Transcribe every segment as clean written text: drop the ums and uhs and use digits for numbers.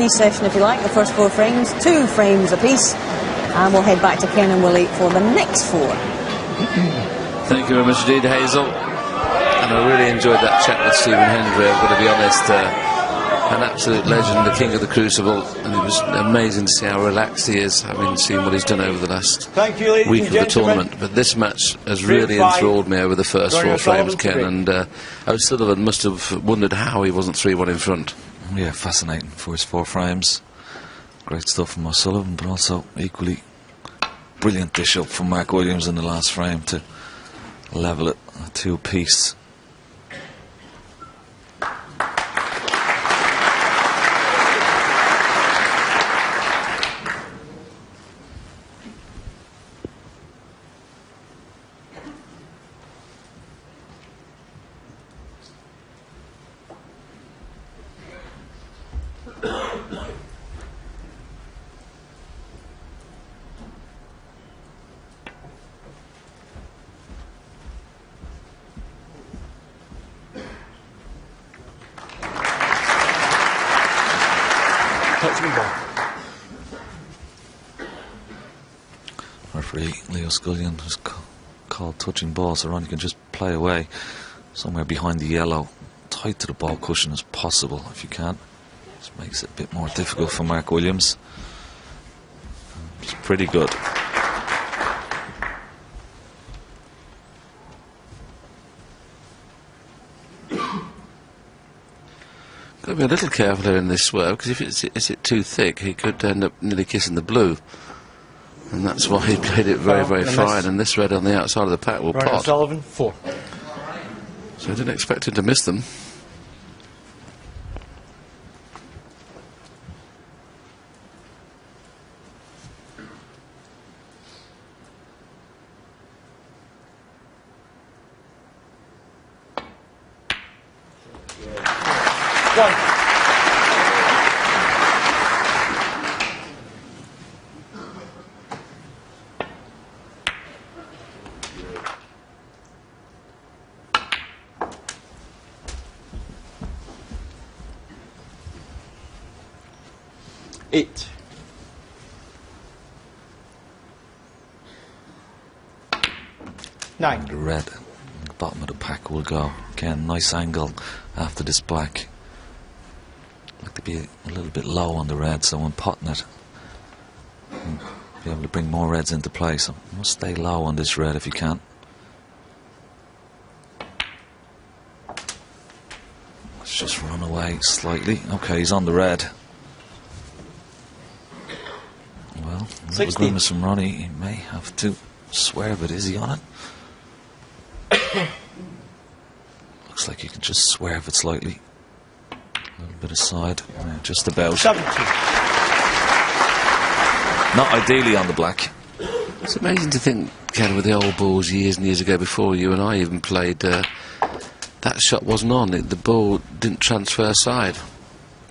mini session, if you like. The first 4 frames, 2 frames apiece, and we'll head back to Ken and Willie for the next 4. Thank you very much indeed, Hazel. And I really enjoyed that chat with Stephen Hendry. I've got to be honest, an absolute legend, the king of the Crucible, and it was amazing to see how relaxed he is, having seen what he's done over the last week of the tournament. But this match has really enthralled me over the first 4 frames, Ken, and O'Sullivan must have wondered how he wasn't 3-1 in front. Yeah, fascinating for his 4 frames. Great stuff from O'Sullivan, but also equally brilliant dish up from Mark Williams in the last frame to level it a 2-piece. Referee Leo Scullion has called touching ball, so Ronnie can just play away somewhere behind the yellow, tight to the ball cushion as possible if you can. Just makes it a bit more difficult for Mark Williams. It's pretty good. Got to be a little careful here in this swerve, because if it's too thick, he could end up nearly kissing the blue. And that's why he played it very, very fine. And this red on the outside of the pack will pot. O'Sullivan, 4. So I didn't expect him to miss them. Eight. 9. The red at the bottom of the pack will go. Again, nice angle after this black. Like to be a little bit low on the red, so when potting it, be able to bring more reds into play. So you must stay low on this red if you can. Let's just run away slightly. Okay, he's on the red. Well, a little grimace from Ronnie. He may have to swerve it. Is he on it? Looks like you can just swerve it slightly. A little bit aside. Yeah, just about. 17. Not ideally on the black. It's amazing to think, Ken, with the old balls years and years ago before you and I even played, that shot wasn't on. The ball didn't transfer side.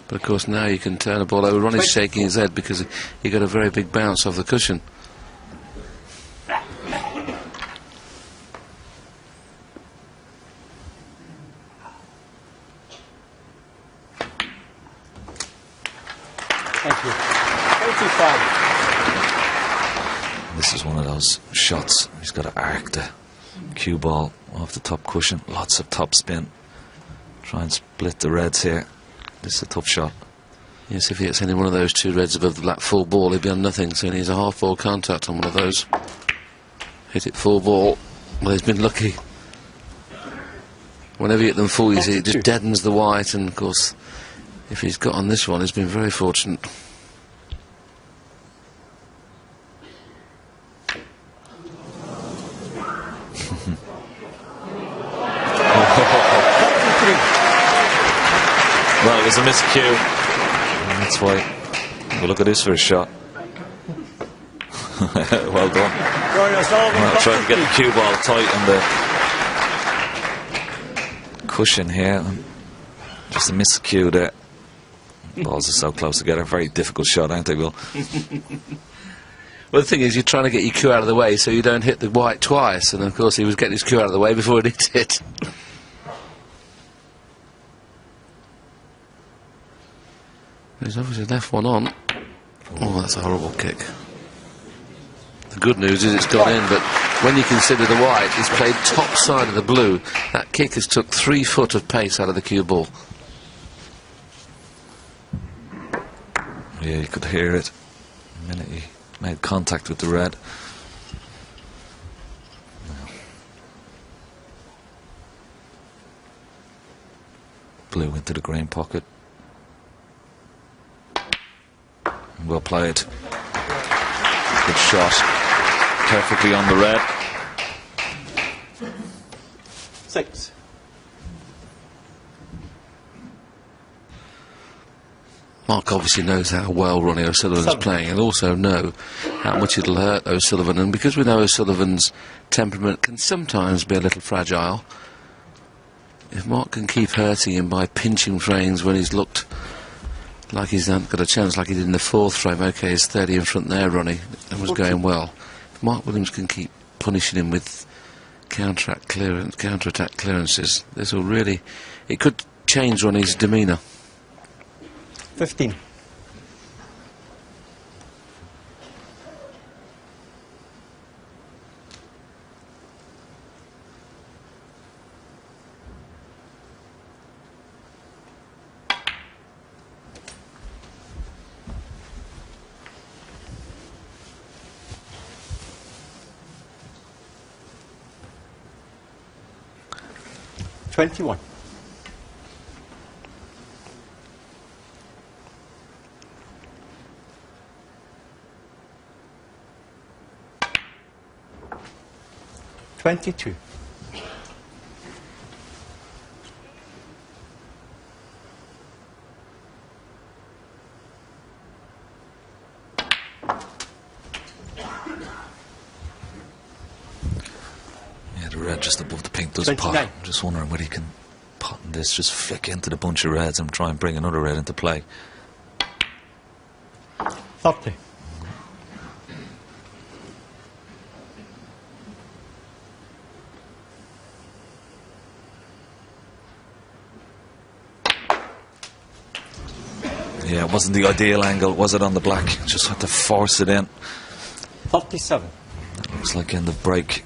But of course now you can turn a ball over. Ronnie's shaking his head because he got a very big bounce off the cushion. Thank you. 35. This is one of those shots. He's got to arc the cue ball off the top cushion. Lots of top spin. Try and split the reds here. This is a tough shot. Yes, if he gets any one of those 2 reds above the black full ball, he'd be on nothing, so he needs a half ball contact on one of those. Hit it full ball. Well, he's been lucky. Whenever you hit them full, you see it just deadens the white, and of course, if he's got on this one, he's been very fortunate. Well, it was a miscue. And that's why. Well, look at this for a shot. Well done. Well, trying to get the cue ball tight on the cushion here. Just a miscue there. Balls are so close together. Very difficult shot, aren't they, Will? Well, the thing is, you're trying to get your cue out of the way so you don't hit the white twice. And of course, he was getting his cue out of the way before he hit it. He's obviously left one on. Oh, that's a horrible kick. The good news is it's gone in, but when you consider the white, he's played top side of the blue. That kick has took 3 foot of pace out of the cue ball. Yeah, you could hear it the minute he made contact with the red. Blue into the green pocket. Well played. Good shot. Perfectly on the red. 6. Mark obviously knows how well Ronnie O'Sullivan's playing, and also know how much it'll hurt O'Sullivan. And because we know O'Sullivan's temperament can sometimes be a little fragile, if Mark can keep hurting him by pinching frames when he's looked like he's not got a chance, like he did in the 4th frame, okay, he's 30 in front there, Ronnie, and was going well. If Mark Williams can keep punishing him with counterattack clearances, this will really, it could change Ronnie's demeanour. 15. $21. $22. Yeah, the red just above the pink does 29. pop. I'm just wondering whether he can pot in this, just flick into the bunch of reds and try and bring another red into play. 30. Yeah, it wasn't the ideal angle, was it, on the black? Just had to force it in. 37. Looks like in the break.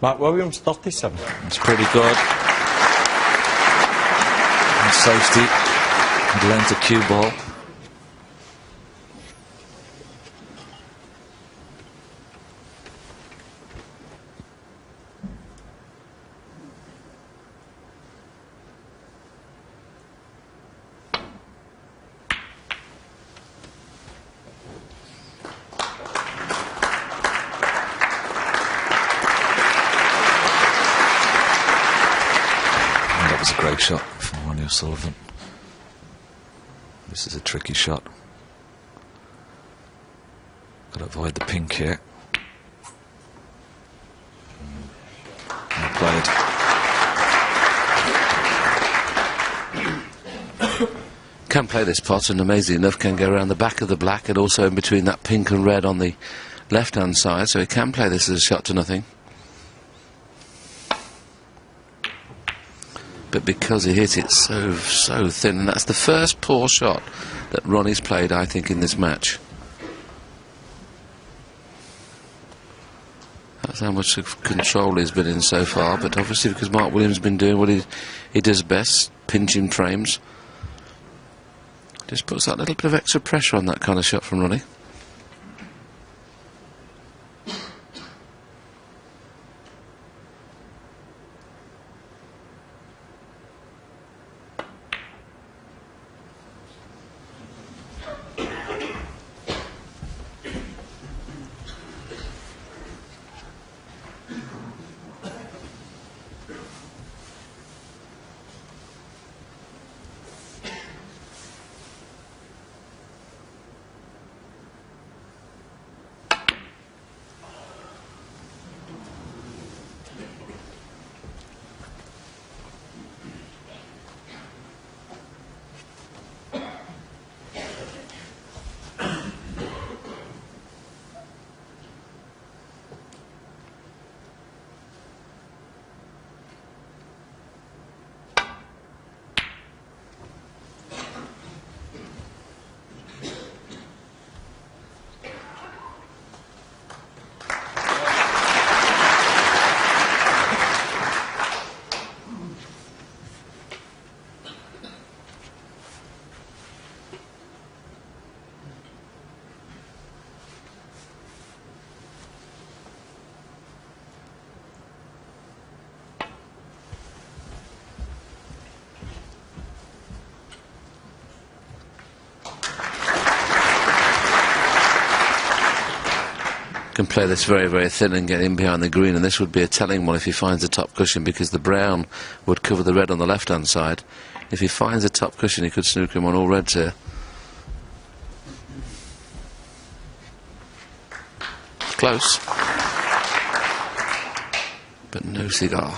Mark Williams, 37. It's pretty good. And safety. And length of cue ball. That was a great shot from Ronnie O'Sullivan. This is a tricky shot. Got to avoid the pink here. Well played. Can play this pot, and amazingly enough can go around the back of the black and also in between that pink and red on the left hand side, so he can play this as a shot to nothing. But because he hit it so thin, and that's the first poor shot that Ronnie's played, I think, in this match. That's how much of control he's been in so far, but obviously because Mark Williams has been doing what he does best, pinching frames. Just puts that little bit of extra pressure on that kind of shot from Ronnie. can play this very, very thin and get in behind the green, and this would be a telling one if he finds the top cushion, because the brown would cover the red on the left-hand side. If he finds the top cushion, he could snooker him on all reds here. Close. But no cigar.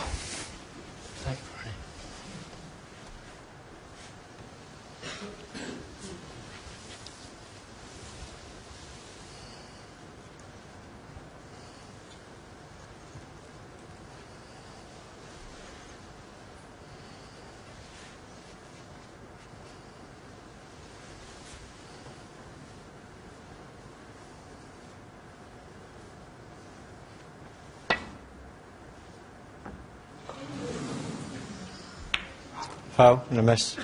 Foul and a miss.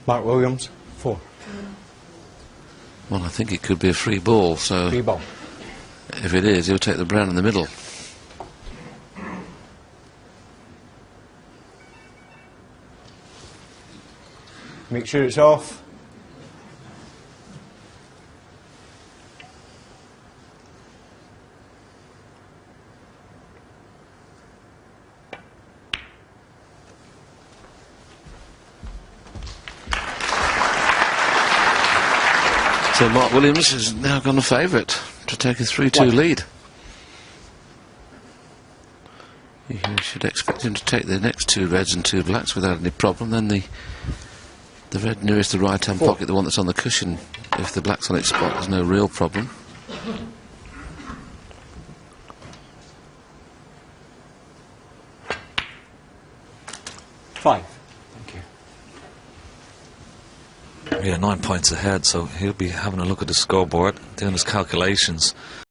Mark Williams, 4. Well, I think it could be a free ball, so Free ball. if it is, he'll take the brown in the middle. Make sure it's off. So Mark Williams has now gone a favourite to take a 3-2 lead. You should expect him to take the next 2 reds and 2 blacks without any problem. Then the red nearest the right-hand pocket, the one that's on the cushion, if the black's on its spot, there's no real problem. Five. Thank you. Yeah, 9 points ahead, so he'll be having a look at the scoreboard, doing his calculations.